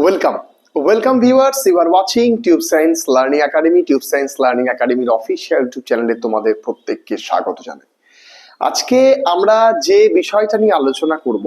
Welcome welcome viewers, you are watching Tube Science Learning Academy. Tube Science Learning একাডেমির official YouTube চ্যানেলে তোমাদের প্রত্যেককে স্বাগত জানাই। আজকে আমরা যে বিষয়টা নিয়ে আলোচনা করব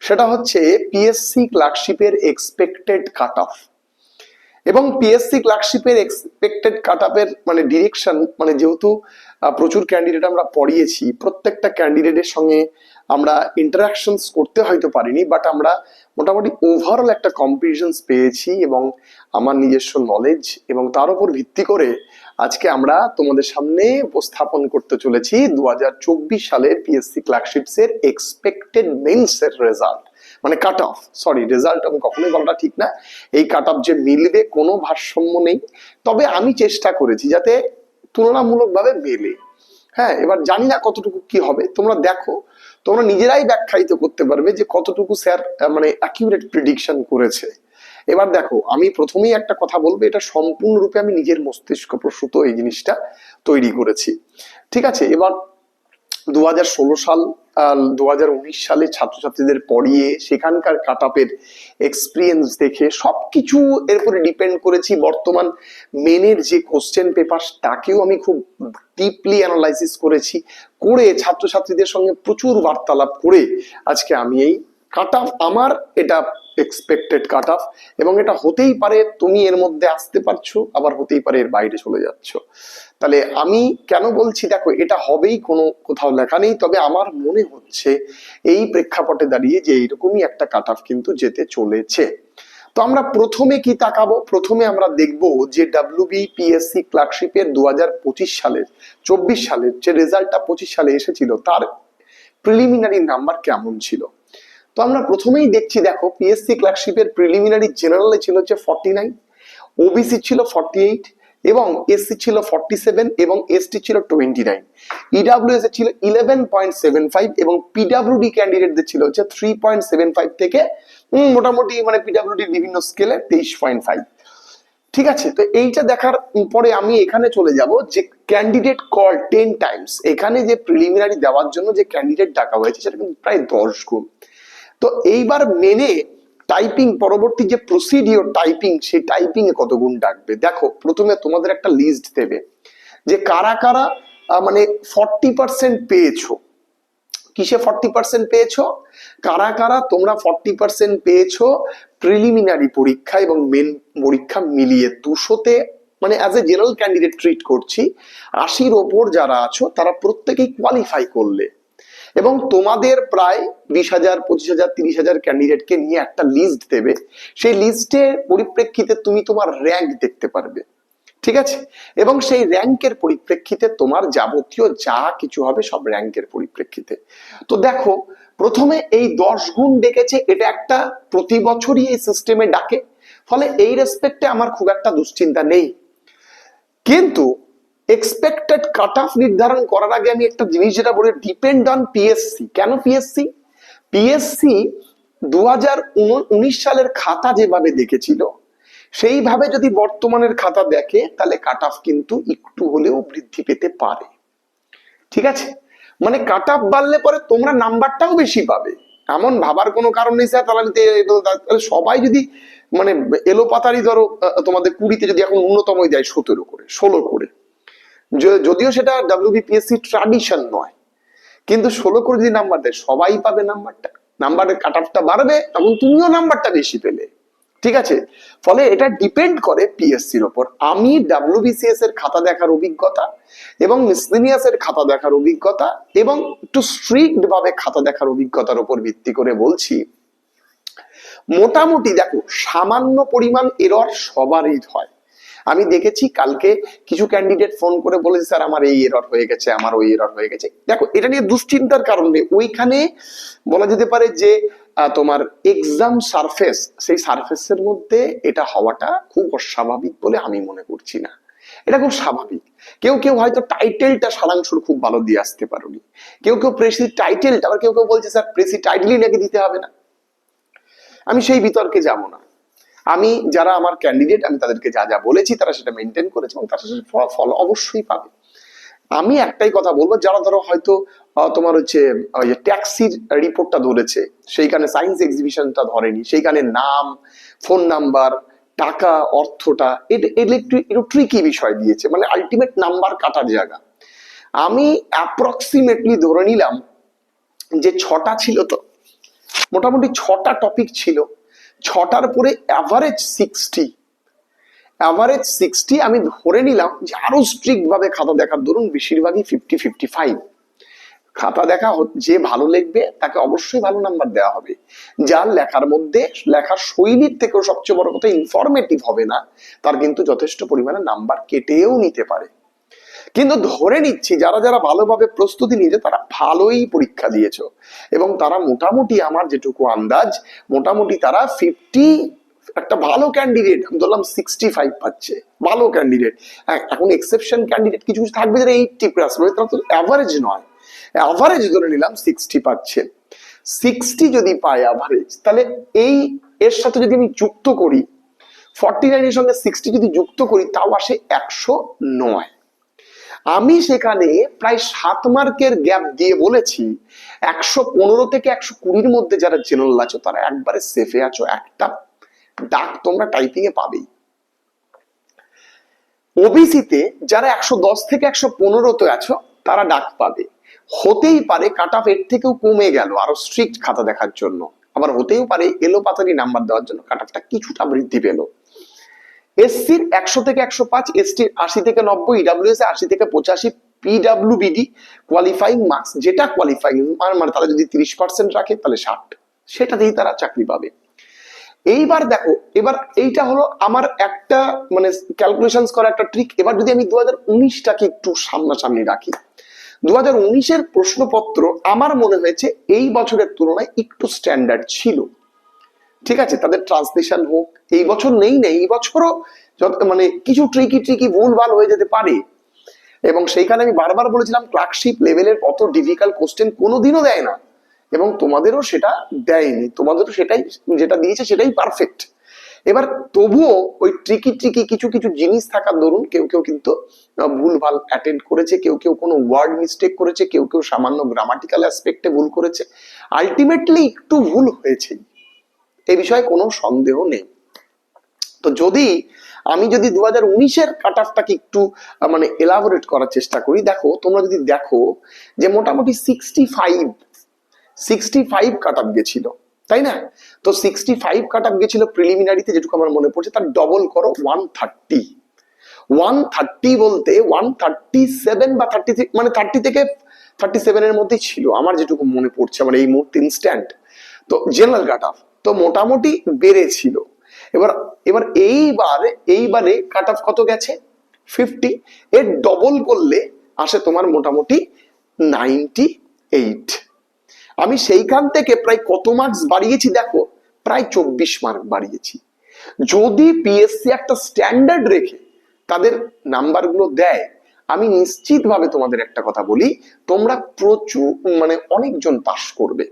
সেটা হচ্ছে পিএসসি ক্লার্কশিপের এক্সপেক্টেড কাট অফ এবং পিএসসি ক্লার্কশিপের এক্সপেক্টেড কাট অফের ডিরেকশন। যেহেতু প্রচুর ক্যান্ডিডেট আমরা পড়িয়েছি, প্রত্যেকটা ক্যান্ডিডেটের সঙ্গে আমরা ইন্টারাকশনস করতে হয়তো পারিনি, বাট আমরা মোটামুটি ওভারঅল একটা কম্পিটিশনস পেয়েছি এবং আমার নিজস্ব নলেজ এবং তার উপর ভিত্তি করে আজকে আমরা তোমাদের সামনে উপস্থাপন করতে চলেছি 2024 সালের পিএসসি ক্লার্কশিপস এর এক্সপেক্টেড মেইনস এর result, cut off. Sorry, result আমি কখনোই বলাটা ঠিক না। এই কাট অফ যে মিলবে কোনো ভারসাম্য নেই, তবে আমি চেষ্টা করেছি যাতে তুলনামূলকভাবে মেলে। হ্যাঁ, এবার জানি না কতটুকু কি হবে, তোমরা দেখো, তোমরা নিজেরাই ব্যাখ্যায়িত করতে পারবে যে কতটুকু স্যার অ্যাকিউরেট প্রেডিকশন করেছে। এবার দেখো, আমি প্রথমেই একটা কথা বলবো, এটা সম্পূর্ণরূপে আমি নিজের মস্তিষ্ক প্রসূত এই জিনিসটা তৈরি করেছি, ঠিক আছে। এবার 2016 সাল 2019 সালে ছাত্রছাত্রীদের পড়িয়ে সেখানকার কাট অফের এক্সপিরিয়েন্স দেখে সবকিছু এর উপরে ডিপেন্ড করেছি। বর্তমান মেনের যে কোশ্চেন পেপার তাকেও আমি খুব ডিপলি অ্যানালাইসিস করেছি, করে ছাত্রছাত্রীদের সঙ্গে প্রচুর বার্তালাপ করে আজকে আমি এই কাট অফ, আমার এটা এক্সপেক্টেড কাট অফ, এবং এটা হতেই পারে তুমি এর মধ্যে আসতে পারছো, আবার হতেই পারে এর বাইরে চলে যাচ্ছ। তাহলে আমি কেন বলছি, দেখো, এটা হবেই, কোনো কোথাও লেখা নেই, তবে আমার মনে হচ্ছে এই প্রেক্ষাপটে দাঁড়িয়ে যে এইরকমই একটা কাট অফ কিন্তু যেতে চলেছে। তো আমরা প্রথমে কি তাকাবো? প্রথমে আমরা দেখব যে ডাব্লিউবিপিএসসি ক্লার্কশিপের 2025 সালের 24 সালের যে রেজাল্টটা 25 সালে এসেছিল তার প্রিলিমিনারি নাম্বার কেমন ছিল। তো আমরা প্রথমেই দেখছি, দেখো, পিএসসি ক্লার্কশিপের প্রিলিমিনারি জেনারেলে ছিল হচ্ছে 49, ওবিসি ছিল 48 এবং এসসি ছিল 47 এবং এসটি ছিল 29, ইডব্লিউএস এ ছিল 11.75 এবং পিডব্লিউডি ক্যান্ডিডেটদের ছিল হচ্ছে 3.75 থেকে মোটামুটি পিডব্লিউডি বিভিন্ন স্কেলে 23.5। ঠিক আছে, তো এইটা দেখার পরে আমি এখানে চলে যাব যে ক্যান্ডিডেট কল 10 টাইমস। এখানে যে প্রিলিমিনারি দেওয়ার জন্য যে ক্যান্ডিডেট ডাকা হয়েছে সেটা কিন্তু প্রায় 10 গুণ। তো এইবার মেনে টাইপিং, পরবর্তী যে প্রসিডিওর টাইপিং, সেই টাইপিং এ কত গুণ ডাকবে। দেখো, প্রথমে তোমাদের একটা লিস্ট দেবে যে কারা কারা 40% পেয়েছো। কিসে 40% পেয়েছো? কারা কারা তোমরা 40% পেয়েছো প্রিলিমিনারি পরীক্ষা এবং মেন পরীক্ষা মিলিয়ে। 200-তে as a general candidate treat করছি, 80-র ওপর যারা আছো তারা প্রত্যেকেই কোয়ালিফাই করলে, এবং তোমাদের প্রায় 20,000, 25,000, 30,000 ক্যান্ডিডেটকে নিয়ে একটা লিস্ট দেবে। সেই লিস্টের পরিপ্রেক্ষিতে তুমি তোমার র্যাঙ্ক দেখতে পারবে, ঠিক আছে, এবং সেই র্যাঙ্কের পরিপ্রেক্ষিতে তোমার যাবতীয় যা কিছু হবে সব র্যাঙ্কের পরিপ্রেক্ষিতে। তো দেখো, প্রথমে এই 10 গুণ ডেকেছে, এটা একটা প্রতি বছরই এই সিস্টেমে ডাকে, ফলে এই রেসপেক্টে আমার খুব একটা দুশ্চিন্তা নেই। কিন্তু এক্সপেক্টেড কাট অফ নির্ধারণ করার আগে আমি একটা জিনিস যেটা বলি, ডিপেন্ড অন পিএসসি। কেন পিএসসি? পিএসসি 2019 সালের খাতা যেভাবে দেখেছিল সেইভাবে যদি বর্তমানের খাতা দেখে তাহলে কাট অফ কিন্তু একটু হলেও বৃদ্ধি পেতে পারে, ঠিক আছে। কাট অফ বাড়লে পরে তোমরা নাম্বারটাও বেশি পাবে, এমন ভাবার কোনো কারণ নেই স্যার। তাহলে সবাই যদি এলো পাতারি, ধরো তোমাদের 20-তে যদি এখন ন্যূনতমই দেয় 17 করে 16 করে, যদিও সেটা ডাব্লিউবিপিএসসি ট্র্যাডিশন নয়, কিন্তু 16 করে যদি নাম্বার দেয় সবাই পাবে নাম্বারটা, নাম্বারের কাট অফটা বাড়বে, তখন তুমিও নাম্বারটা বেশি পেলে, ঠিক আছে। ফলে এটা ডিপেন্ড করে পিএসসির ওপর। আমি ডাব্লিউবিসিএস এর খাতা দেখার অভিজ্ঞতা এবং মিসলিনিয়াস এর খাতা দেখার অভিজ্ঞতা এবং একটু স্ট্রিক্ট ভাবে খাতা দেখার অভিজ্ঞতার উপর ভিত্তি করে বলছি, মোটামুটি দেখো সামান্য পরিমাণ এরর সবারই হয়। আমি দেখেছি কালকে কিছু ক্যান্ডিডেট ফোন করে বলেছে, স্যার আমার এই এরর হয়ে গেছে, আমার ওই এরর হয়ে গেছে। দেখো, এটা নিয়ে দুশ্চিন্তার কারণ নেই। ওইখানে বলা যেতে পারে যে তোমার এক্সাম সারফেস, সেই সারফেসের মধ্যে এটা হওয়াটা খুব অস্বাভাবিক বলে আমি মনে করছি না, এটা খুব স্বাভাবিক। কেউ কেউ হয়তো টাইটেলটা সারাংশ খুব ভালো দিয়ে আসতে পারোনি, কেউ কেউ প্রেসি টাইটেলটা, আবার কেউ কেউ বলছে স্যার প্রেসি টাইটেলই নাকি দিতে হবে না। আমি সেই বিতর্কে যাব না। আমি যারা আমার ক্যান্ডিডেট, আমি তাদেরকে যা যা বলেছি তারা সেটা মেনটেন করেছে এবং তার সাথে ফল অবশ্যই পাবে। আমি একটাই কথা বলবো, যারা ধরো হয়তো তোমার হচ্ছে ওই যে ট্যাক্সির রিপোর্টটা ধরেছে, সেইখানে সায়েন্স এক্সিবিশনটা ধরেনি, সেইখানে নাম, ফোন নাম্বার, টাকা, অর্থটা এটা একটু ট্রিকি বিষয় দিয়েছে, মানে আলটিমেট নাম্বার কাটার জায়গা। আমি অ্যাপ্রক্সিমেটলি ধরে নিলাম যে 6টা ছিল, তো মোটামুটি 6টা টপিক ছিল, 6টার পরে অ্যাভারেজ 60 আমি ধরে নিলাম যে আরো স্ট্রিক্ট ভাবে খাতা দেখার দরুন বেশিরভাগই 50-55 খাতা দেখা যে ভালো লিখবে তাকে অবশ্যই ভালো নাম্বার দেওয়া হবে। যার লেখার মধ্যে লেখার শৈলীর থেকেও সবচেয়ে বড় কথা ইনফরমেটিভ হবে না, তার কিন্তু যথেষ্ট পরিমাণে নাম্বার কেটেও নিতে পারে। কিন্তু ধরে নিচ্ছি যারা যারা ভালোভাবে প্রস্তুতি নিয়েছে তারা ভালোই পরীক্ষা দিয়েছো, এবং তারা মোটামুটি আমার যেটুকু আন্দাজ মোটামুটি তারা 50, একটা ভালো ক্যান্ডিডেট আমি ধরলাম 65 পাচ্ছে, ভালো ক্যান্ডিডেট। এখন এক্সেপশন ক্যান্ডিডেট কিছু কিছু থাকবে যারা 80+ রয়েছে, তারা তো অ্যাভারেজ নয়, অ্যাভারেজ ধরে নিলাম 60 পাচ্ছে। 60 যদি পায় অ্যাভারেজ, তাহলে এই এর সাথে যদি আমি যুক্ত করি 49 এর সঙ্গে 60 যদি যুক্ত করি, তাও আসে 109। আমি সেখানে প্রায় 7 মার্কের গ্যাপ দিয়ে বলেছি 115 থেকে 120-র মধ্যে যারা জেনারেল আছো তারা একবারে সেফে আছো, একটা ডাক তোমরা টাইপিং এ পাবেই। ওবিসিতে যারা 110 থেকে 115-তে আছো তারা ডাক পাবে। হতেই পারে কাট অফ এর থেকেও কমে গেল আরো স্ট্রিক্ট খাতা দেখার জন্য, আবার হতেও পারে এলো পাতারি নাম্বার দেওয়ার জন্য কাট অফটা কিছুটা বৃদ্ধি পেল। এসসির 100 থেকে 105, এসটির 80 থেকে 90, ইডব্লিউএস 80 থেকে 85, পিডব্লিউবিডি কোয়ালিফাইং মার্কস, যেটা কোয়ালিফাইং মানে তারা যদি 30% রাখে তাহলে 60, সেটাতেই তারা চাকরি পাবে। এইবার দেখো, এবার এইটা হলো আমার একটা মানে ক্যালকুলেশনস করা একটা ট্রিক। এবার যদি আমি 2019টাকে একটু সামনাসামনি রাখি, 2019-এর প্রশ্নপত্র আমার মনে হয়েছে এই বছরের তুলনায় একটু স্ট্যান্ডার্ড ছিল। ঠিক আছে, তাদের ট্রান্সলেশন হোক, এই বছর নেই এই বছরও মানে কিছু ট্রিকি ভুল ভাল হয়ে যেতে পারে। এবং সেইখানে আমি বারবার বলেছিলাম ক্লার্কশিপ লেভেলের কত ডিফিকাল্ট কোশ্চেন কোনোদিনও দেয় না, এবং তোমাদেরও সেটা দেয়নি, তোমাদেরও সেটাই যেটা দিয়েছে সেটাই পারফেক্ট। এবার তবুও ওই ট্রিকি কিছু কিছু জিনিস থাকার দরুন কেউ কেউ কিন্তু ভুল ভাল অ্যাটেন্ড করেছে, কেউ কেউ কোনো ওয়ার্ড মিস্টেক করেছে, কেউ কেউ সামান্য গ্রামাটিক্যাল অ্যাসপেক্টে ভুল করেছে, আলটিমেটলি একটু ভুল হয়েছে, এই বিষয়ে কোনো সন্দেহ নেই। তো আমি যদি 2019-এর কাট অফটাকে একটু মানে এলাবোরেট করার চেষ্টা করি, দেখো তোমরা যদি দেখো যে মোটামুটি 65 কাট অফ গেছিল, তাই না? তো 65 কাট অফ গেছিল প্রিলিমিনারিতে, যেটুকু আমার মনে পড়ছে, তার ডবল করো 130 বলতে 137 বা 33, মানে 30 থেকে 37-এর মধ্যে ছিল আমার যেটুকু মনে পড়ছে, মানে এই মুহূর্তে ইনস্ট্যান্ট। তো জেনারেল কাট অফ তো মোটামুটি বেড়েছিল। এবার এইবারে কাট অফ কত গেছে? 50, এর ডবল করলে আসে তোমার মোটামুটি 98। আমি সেইখান থেকে প্রায় কত মার্কস বাড়িয়েছি দেখো, প্রায় 24 মার্ক বাড়িয়েছি। যদি পিএসসি একটা স্ট্যান্ডার্ড রেখে তাদের নাম্বারগুলো দেয়, আমি নিশ্চিতভাবে তোমাদের একটা কথা বলি, তোমরা প্রচুর মানে অনেকজন পাস করবে।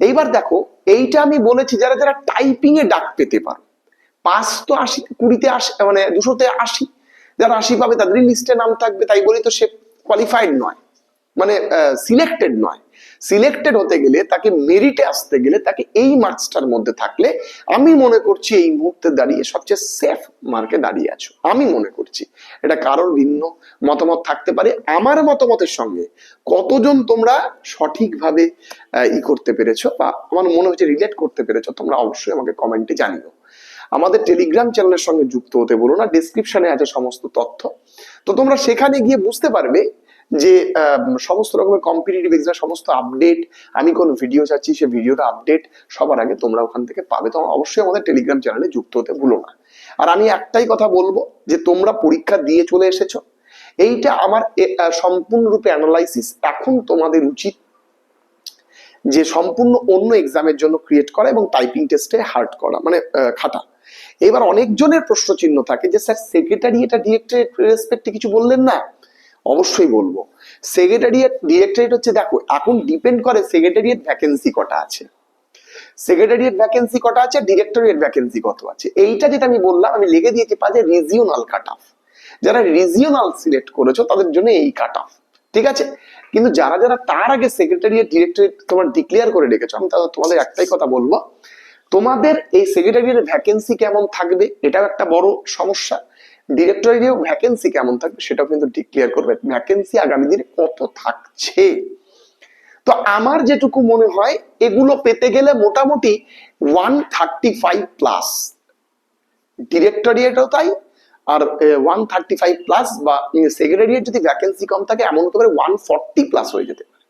এইবার দেখো, এইটা আমি বলেছি যারা যারা টাইপিং এ ডাক পেতে পারো, পাস তো 80-20-তে 80, মানে 200-তে 80, যারা 80 পাবে তাদেরই লিস্টে নাম থাকবে, তাই বলি তো সে কোয়ালিফাইড নয়, মানে সিলেক্টেড নয়। সিলেক্টেড হতে গেলে তাকে মেরিটে আসতে গেলে তাকে এই মার্কসটার মধ্যে থাকলে আমি মনে করছি এই মুহূর্তে দাঁড়িয়ে সবচেয়ে সেফ মার্কে দাঁড়িয়ে আছো, আমি মনে করছি। এটা কারোর ভিন্ন মতামত থাকতে পারে, আমার মতামতের সঙ্গে কতজন তোমরা সঠিকভাবে করতে পেরেছো বা আমার মনে হচ্ছে রিলেট করতে পেরেছো, তোমরা অবশ্যই আমাকে কমেন্টে জানিও। আমাদের টেলিগ্রাম চ্যানেলের সঙ্গে যুক্ত হতে বলো না, ডেসক্রিপশনে আছে সমস্ত তথ্য, তো তোমরা সেখানে গিয়ে বুঝতে পারবে যে সমস্ত রকমের কম্পিটিটিভ এক্সাম সমস্ত আপডেট, আমি কোন ভিডিও চাচ্ছি সে ভিডিওটা আপডেট সবার আগে তোমরা ওখান থেকে পাবে। তো অবশ্যই আমাদের টেলিগ্রাম চ্যানেলে যুক্ত হতে ভুলো না। আর আমি একটাই কথা বলবো যে তোমরা পরীক্ষা দিয়ে চলে এসেছো, এইটা আমার সম্পূর্ণরূপে অ্যানালাইসিস। এখন তোমাদের উচিত যে সম্পূর্ণ অন্য এক্সামের জন্য ক্রিয়েট করা এবং টাইপিং টেস্টে হার্ড করা, মানে খাটা। এবার অনেকজনের প্রশ্ন চিহ্ন থাকে যে স্যার সেক্রেটারিয়েট আর ডিরেক্টরেট রেসপেক্টে কিছু বললেন না। অবশ্যই বলবো, সেক্রেটারিয়েট ডিরেক্টরেট হচ্ছে, দেখো এখন ডিপেন্ড করে সেক্রেটারিয়েট ভ্যাকেন্সি কটা আছে, ডিরেক্টরেট ভ্যাকেন্সি কত আছে। এইটা যেটা আমি বললাম, আমি লিখে দিয়েছি পাজে রিজিওনাল কাট অফ, যারা রিজিওনাল সিলেক্ট করেছো তাদের জন্য এই কাট অফ, ঠিক আছে। কিন্তু যারা যারা তার আগে সেক্রেটারিয়েট ডিরেক্টরেট তোমার ডিক্লেয়ার করে রেখেছো, আমি তোমাদের একটাই কথা বলবো, তোমাদের এই সেক্রেটারিয়েটের ভ্যাকেন্সি কেমন থাকবে এটাও একটা বড় সমস্যা। ডিরেক্টরেটেও ভ্যাকেন্সি কেমন থাকবে সেটাও কিন্তু ডিক্লেয়ার করবে, ভ্যাকেন্সি আগামী দিনে কত থাকছে। তো আমার যেটুকু মনে হয় এগুলো পেতে গেলে মোটামুটি 135 প্লাস, ডিরেক্টরিয়েটও তাই, আর 135 প্লাস, বা সেক্রেটারিয়েট যদি ভ্যাকেন্সি কম থাকে এমন হতে পারে 140 প্লাস হয়ে যেতে পারে।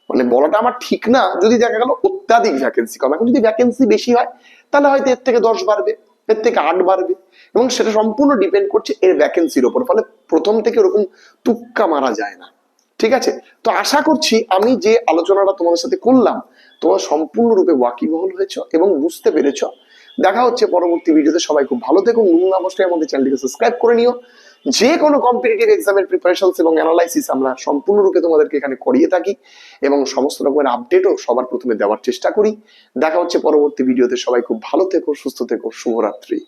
মানে বলাটা আমার ঠিক না, যদি দেখা গেল অত্যাধিক ভ্যাকেন্সি কম। এখন যদি ভ্যাকেন্সি বেশি হয় তাহলে হয়তো এর থেকে 10 বাড়বে, এর থেকে 8 বাড়বে, এবং সেটা সম্পূর্ণ ডিপেন্ড করছে এর ভ্যাকেন্সির উপর। ফলে প্রথম থেকে ওরকম তুক্কা মারা যায় না, ঠিক আছে। তো আশা করছি আমি যে আলোচনাটা তোমাদের সাথে করলাম তোমরা সম্পূর্ণরূপে ওয়াকিবহল হয়েছো এবং বুঝতে পেরেছো। দেখা হচ্ছে পরবর্তী ভিডিওতে। সবাই খুব ভালো থেকো, অবশ্যই আমাদের চ্যানেলটিকে সাবস্ক্রাইব করে নিও। যে কোনো কম্পিটিটিভ এক্সামের প্রিপারেশন এবং অ্যানালাইসিস আমরা সম্পূর্ণরূপে তোমাদেরকে এখানে করিয়ে থাকি এবং সমস্ত রকমের আপডেটও সবার প্রথমে দেওয়ার চেষ্টা করি। দেখা হচ্ছে পরবর্তী ভিডিওতে। সবাই খুব ভালো থেকো, সুস্থ থেকো, শুভরাত্রি।